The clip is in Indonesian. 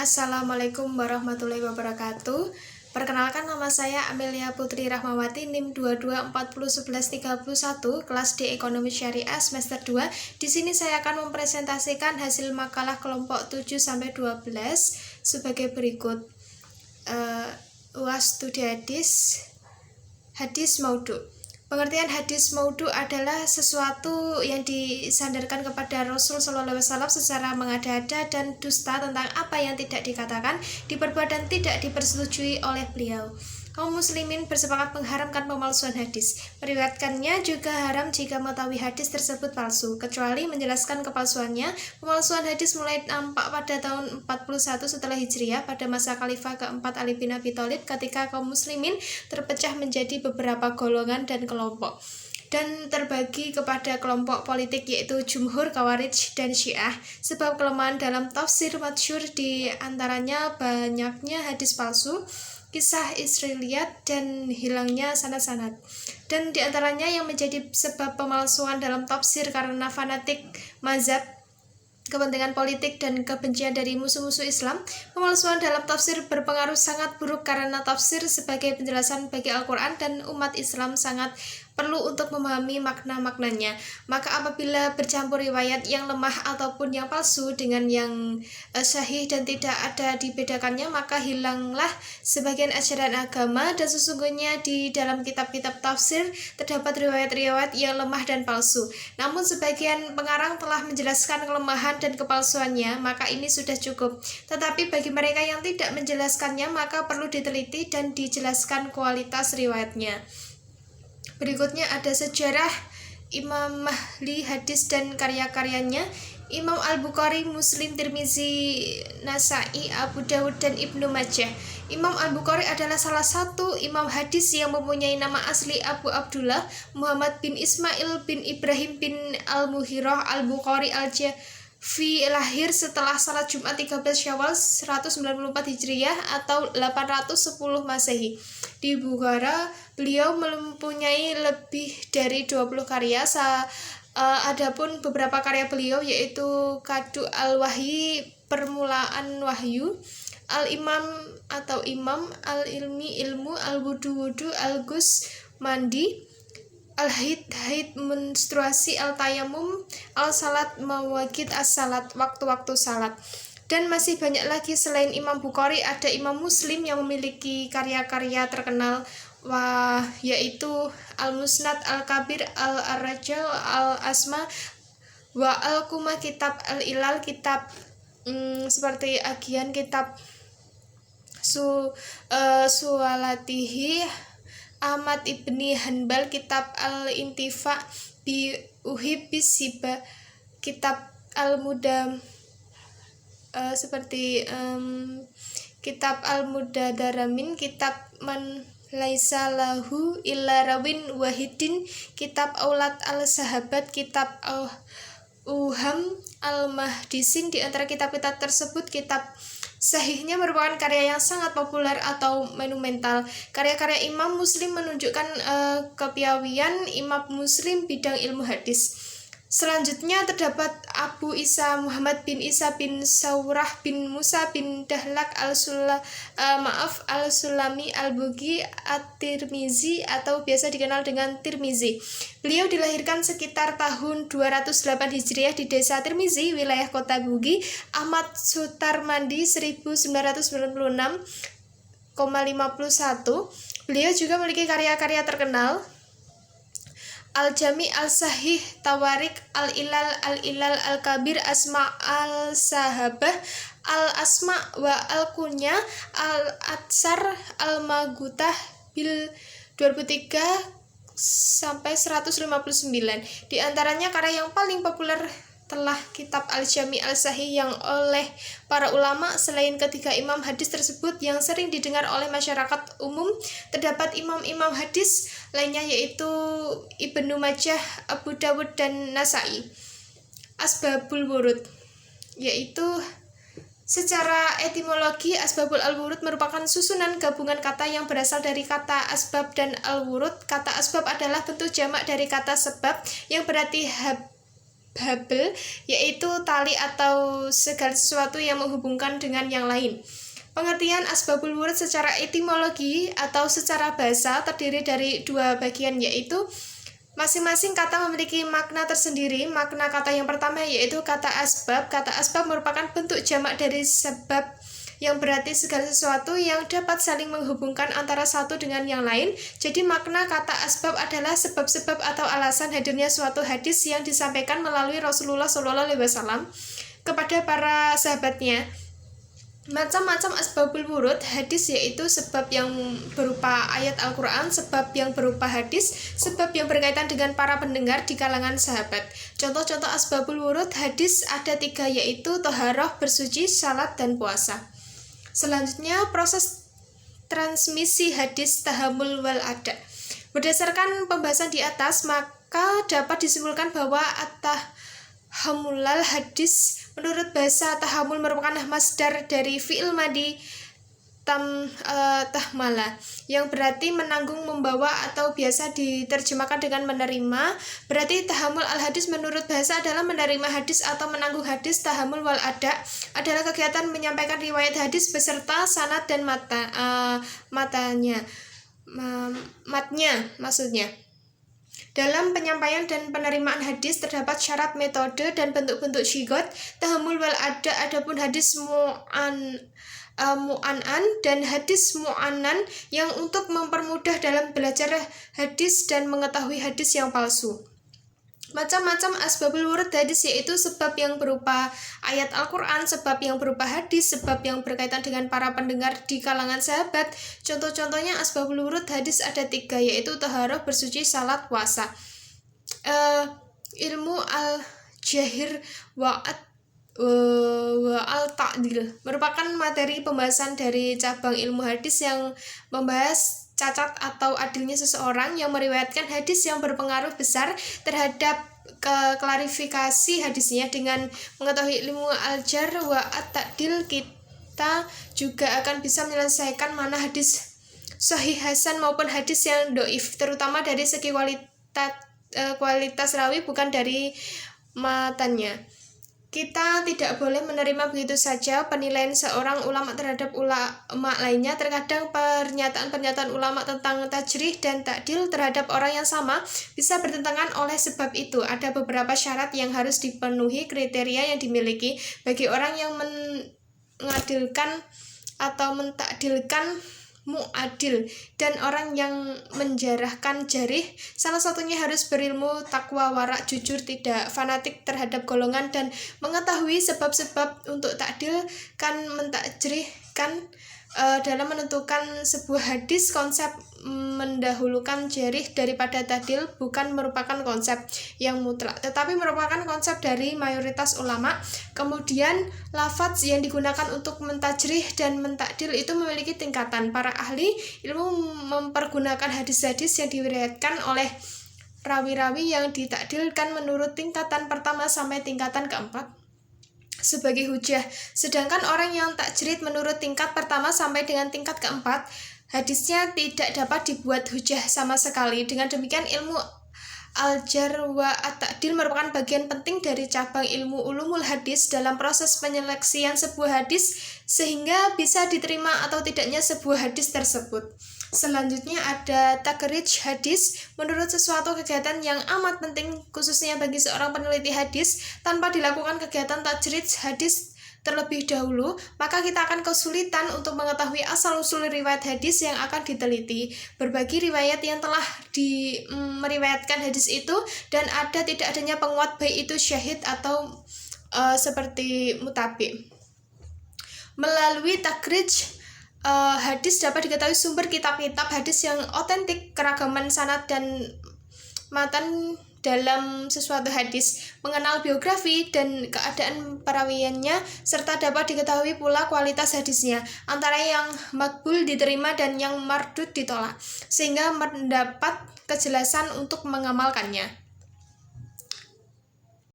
Assalamualaikum warahmatullahi wabarakatuh. Perkenalkan, nama saya Amelia Putri Rahmawati, NIM 22401131, kelas D Ekonomi Syariah semester 2. Di sini saya akan mempresentasikan hasil makalah kelompok 7 sampai 12 sebagai berikut. UAS studi hadis maudhu. Pengertian hadis maudhu adalah sesuatu yang disandarkan kepada Rasul SAW secara mengada-ada dan dusta tentang apa yang tidak dikatakan, diperbuat dan tidak dipersetujui oleh beliau. Kaum muslimin bersepakat mengharamkan pemalsuan hadis. Meriwayatkannya juga haram jika mengetahui hadis tersebut palsu, kecuali menjelaskan kepalsuannya. Pemalsuan hadis mulai nampak pada tahun 41 setelah Hijriah pada masa Khalifah keempat Ali bin Abi Thalib, ketika kaum muslimin terpecah menjadi beberapa golongan dan kelompok dan terbagi kepada kelompok politik, yaitu Jumhur, Khawarij, dan Syiah. Sebab kelemahan dalam tafsir masyhur di antaranya banyaknya hadis palsu, kisah Israiliyat, dan hilangnya sanad-sanad. Dan di antaranya yang menjadi sebab pemalsuan dalam tafsir karena fanatik mazhab, kepentingan politik, dan kebencian dari musuh-musuh Islam. Pemalsuan dalam tafsir berpengaruh sangat buruk karena tafsir sebagai penjelasan bagi Al-Quran dan umat Islam sangat perlu untuk memahami makna-maknanya. Maka apabila bercampur riwayat yang lemah ataupun yang palsu dengan yang sahih dan tidak ada dibedakannya, maka hilanglah sebagian ajaran agama, dan sesungguhnya di dalam kitab-kitab tafsir terdapat riwayat-riwayat yang lemah dan palsu. Namun sebagian pengarang telah menjelaskan kelemahan dan kepalsuannya, maka ini sudah cukup. Tetapi bagi mereka yang tidak menjelaskannya, maka perlu diteliti dan dijelaskan kualitas riwayatnya. Berikutnya ada sejarah Imam Mahli hadis dan karya-karyanya. Imam Al-Bukhari, Muslim, Tirmizi, Nasa'i, Abu Dawud, dan Ibnu Majah. Imam Al-Bukhari adalah salah satu imam hadis yang mempunyai nama asli Abu Abdullah Muhammad bin Ismail bin Ibrahim bin Al-Muhirah Al-Bukhari Al-Jafi, lahir setelah salat Jumat 13 Syawal 194 Hijriah atau 810 Masehi di Bukhara. Beliau mempunyai lebih dari 20 karya. Adapun beberapa karya beliau yaitu Qadu Al-Wahyi, Permulaan Wahyu, Al-Imam atau Imam, Al-Ilmi Ilmu, Al-Wudu Wudu, Al-Gus Mandi, Al-Haid Menstruasi, Al-Tayamum, Al-Salat Mawaqit As-Salat, waktu-waktu salat. Dan masih banyak lagi. Selain Imam Bukhari, ada Imam Muslim yang memiliki karya-karya terkenal yaitu Al-Musnad, Al-Kabir, Al-Rajal, Al-Asma, wa Al-Kumah, kitab Al-Ilal, kitab seperti Agian, kitab Suwalatihi, Ahmad ibni Hanbal, kitab Al-Intifa bi Uhibis Siba, kitab Al-Mudam, seperti kitab Al-Mudadaramin, kitab Man Laisa lahu illa rawin wahidin, kitab Aulat al-Sahabat, kitab Uham al-Mahdisin. Di antara kitab-kitab tersebut, kitab sahihnya merupakan karya yang sangat populer atau monumental. Karya-karya Imam Muslim menunjukkan kepiawaian Imam Muslim bidang ilmu hadis. Selanjutnya terdapat Abu Isa Muhammad bin Isa bin Saurah bin Musa bin Dahlak Al-Sulami Al-Bughi At-Tirmizi atau biasa dikenal dengan Tirmizi. Beliau dilahirkan sekitar tahun 208 Hijriah di desa Tirmizi, wilayah kota Bughi. Ahmad Sutarmandi 1996,51. Beliau juga memiliki karya-karya terkenal: Al-Jami, Al-Sahih, Tawarik, Al-Ilal, Al-Ilal, Al-Kabir, Asma Al-Sahabah, Al-Asma wa Al-Kunya, Al-Atsar, Al-Magutah, bil 2003 sampai 159. Di antaranya karya yang paling populer telah kitab Al-Jami Al-Sahih yang oleh para ulama. Selain ketiga imam hadis tersebut yang sering didengar oleh masyarakat umum, terdapat imam-imam hadis lainnya yaitu Ibnu Majah, Abu Dawud, dan Nasa'i. Asbabul Wurud, yaitu secara etimologi Asbabul Al-Wurud merupakan susunan gabungan kata yang berasal dari kata asbab dan al-wurud. Kata asbab adalah bentuk jamak dari kata sebab yang berarti habl, yaitu tali atau segala sesuatu yang menghubungkan dengan yang lain. Pengertian asbabul wurud secara etimologi atau secara bahasa terdiri dari dua bagian, yaitu masing-masing kata memiliki makna tersendiri. Makna kata yang pertama yaitu kata asbab. Kata asbab merupakan bentuk jamak dari sebab, yang berarti segala sesuatu yang dapat saling menghubungkan antara satu dengan yang lain. Jadi makna kata asbab adalah sebab-sebab atau alasan hadirnya suatu hadis yang disampaikan melalui Rasulullah SAW kepada para sahabatnya. Macam-macam asbabul wurud hadis yaitu sebab yang berupa ayat Al-Quran, sebab yang berupa hadis, sebab yang berkaitan dengan para pendengar di kalangan sahabat. Contoh-contoh asbabul wurud hadis ada 3, yaitu toharoh, bersuci, salat, dan puasa. Selanjutnya proses transmisi hadis tahammul wal ada. Berdasarkan pembahasan di atas, maka dapat disimpulkan bahwa at-tahammulal hadis menurut bahasa tahammul merupakan masdar dari fi'il madi tahmala, yang berarti menanggung, membawa, atau biasa diterjemahkan dengan menerima. Berarti tahammul al-hadis menurut bahasa adalah menerima hadis atau menanggung hadis. Tahammul wal ada adalah kegiatan menyampaikan riwayat hadis beserta sanad dan matanya maksudnya. Dalam penyampaian dan penerimaan hadis terdapat syarat, metode, dan bentuk-bentuk syigot. Tahammul wal ada adapun hadis mu'an'an dan hadis mu'annan yang untuk mempermudah dalam belajar hadis dan mengetahui hadis yang palsu. Macam-macam asbabul wurud hadis yaitu sebab yang berupa ayat Al-Quran, sebab yang berupa hadis, sebab yang berkaitan dengan para pendengar di kalangan sahabat. Contoh-contohnya asbabul wurud hadis ada 3, yaitu taharah, bersuci, salat, puasa. Ilmu al-jahir wa al-ta'dil merupakan materi pembahasan dari cabang ilmu hadis yang membahas cacat atau adilnya seseorang yang meriwayatkan hadis yang berpengaruh besar terhadap klarifikasi hadisnya. Dengan mengetahui ilmu al-jar wa at-ta'dil, kita juga akan bisa menyelesaikan mana hadis sahih hasan maupun hadis yang doif, terutama dari segi kualitas rawi, bukan dari matannya. Kita tidak boleh menerima begitu saja penilaian seorang ulama terhadap ulama lainnya. Terkadang pernyataan-pernyataan ulama tentang tajrih dan ta'dil terhadap orang yang sama bisa bertentangan. Oleh sebab itu, ada beberapa syarat yang harus dipenuhi, kriteria yang dimiliki bagi orang yang mengadilkan atau mentakdilkan mu'adil dan orang yang menjarahkan jarih. Salah satunya harus berilmu, takwa, warak, jujur, tidak fanatik terhadap golongan, dan mengetahui sebab-sebab untuk takdil kan mentakjrihkan. Dalam menentukan sebuah hadis, konsep mendahulukan jarih daripada ta'dil bukan merupakan konsep yang mutlak, tetapi merupakan konsep dari mayoritas ulama. Kemudian lafaz yang digunakan untuk mentajrih dan mentakdil itu memiliki tingkatan. Para ahli ilmu mempergunakan hadis-hadis yang diriwayatkan oleh rawi-rawi yang ditakdilkan menurut tingkatan pertama sampai tingkatan keempat sebagai hujah, sedangkan orang yang takjrid menurut tingkat pertama sampai dengan tingkat keempat, hadisnya tidak dapat dibuat hujah sama sekali. Dengan demikian, ilmu al-jar wa at-ta'dil merupakan bagian penting dari cabang ilmu ulumul hadis dalam proses penyeleksian sebuah hadis sehingga bisa diterima atau tidaknya sebuah hadis tersebut. Selanjutnya ada takrij hadis. Menurut sesuatu kegiatan yang amat penting khususnya bagi seorang peneliti hadis, tanpa dilakukan kegiatan takrij hadis terlebih dahulu, maka kita akan kesulitan untuk mengetahui asal-usul riwayat hadis yang akan diteliti. Berbagi riwayat yang telah meriwayatkan hadis itu dan ada tidak adanya penguat, baik itu syahid atau seperti mutabi. Melalui takrij hadis dapat diketahui sumber kitab-kitab hadis yang otentik, keragaman sanad dan matan dalam sesuatu hadis, mengenal biografi dan keadaan perawiannya, serta dapat diketahui pula kualitas hadisnya, antara yang makbul diterima dan yang mardud ditolak, sehingga mendapat kejelasan untuk mengamalkannya.